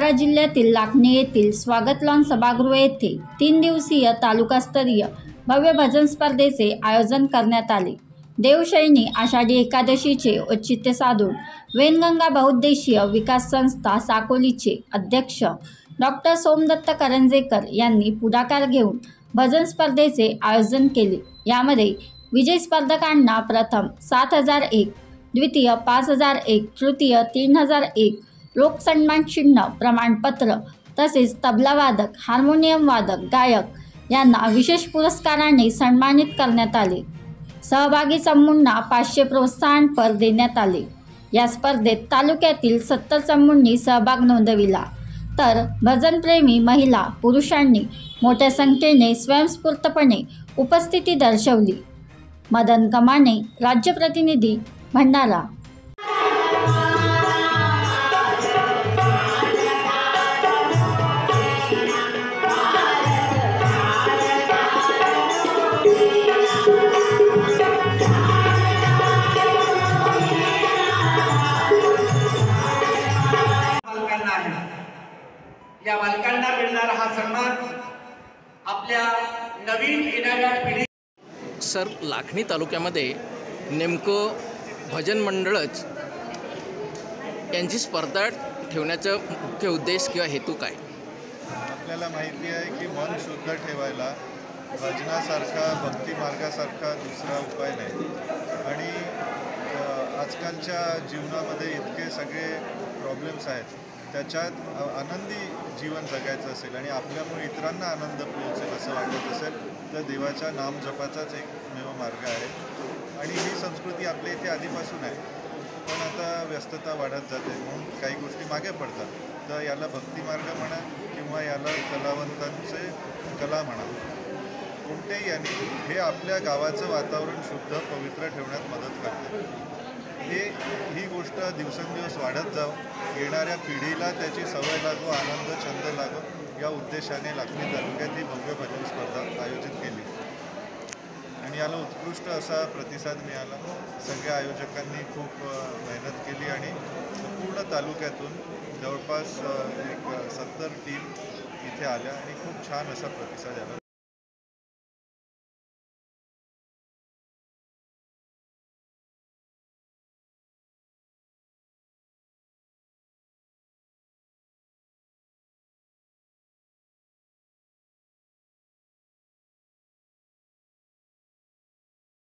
भंडारा जिल्ह्यातील लाखनी येथील स्वागत लॉन सभागृह येथे 3 दिवसीय तालुकास्तरीय भव्य भजन स्पर्धेचे आयोजन करण्यात आले। देवशयनी आषाढी एकादशीचे औचित्य साधून वैनगंगा बहुउद्देशीय विकास संस्था साकोलीचे अध्यक्ष डॉ. सोमदत्त करंजेकर यांनी पुढाकार घेऊन भजन स्पर्धेचे आयोजन केले। यामध्ये विजयी स्पर्धकांना प्रथम 7001, द्वितीय 5001, तृतीय 3001 लोक सन्मान चिन्ह, प्रमाणपत्र तसेच तबला वादक, हार्मोनियम वादक, गायक यांना विशेष पुरस्काराने सन्मानित करण्यात आले। सहभागी चमूंना 500 प्रोत्साहनपर देण्यात आले। या स्पर्धेत तालुक्यातील 70 चमूंनी सहभाग नोंदविला, तर भजनप्रेमी महिला पुरुषांनी मोठ्या संख्येने स्वयंस्फूर्तपणे उपस्थिती दर्शवली। मदन कमाने, राज्य प्रतिनिधी, भंडारा। या बालकांना मिळणारा हा सन्मान आपल्या नवीन येणाऱ्या पिढी। सर, लाखनी तालुक्यामध्ये नेमकं भजन मंडळच यांची स्पर्धा ठेवण्याचा मुख्य उद्देश किंवा हेतू काय? आपल्याला माहिती आहे की मन शुद्ध ठेवायला भजनासारखा, भक्ती मार्गासारखा दुसरा उपाय नाही। आणि आजकालच्या जीवनामध्ये इतके सगळे प्रॉब्लेम्स आहेत, त्याच्यात आनंदी जीवन जगायचं असेल आणि आपल्यामुळे इतरांना आनंद पोहोचेल असं वाटत असेल तर देवाच्या नाम जपाचाच एकमेव मार्ग आहे। आणि ही संस्कृती आपल्या इथे आधीपासून आहे, पण आता व्यस्तता वाढत जाते म्हणून काही गोष्टी मागे पडतात। तर याला भक्तिमार्ग म्हणा किंवा याला कलावंतांचे कला म्हणा, कोणत्याही याने हे आपल्या गावाचं वातावरण शुद्ध पवित्र ठेवण्यात मदत करते। ही गोष्ट दिवसेंदिवस वाढत जावं, येणाऱ्या पिढीला त्याची सवय लागो, आनंद छंद लागो, या उद्देशाने लाखनी तालुक्यात ही भव्य भजन स्पर्धा आयोजित केली आणि याला उत्कृष्ट असा प्रतिसाद मिळाला। सगळ्या आयोजकांनी खूप मेहनत केली आणि पूर्ण तालुक्यातून जवळपास एक 70 टीम इथे आल्या आणि खूप छान असा प्रतिसाद आला।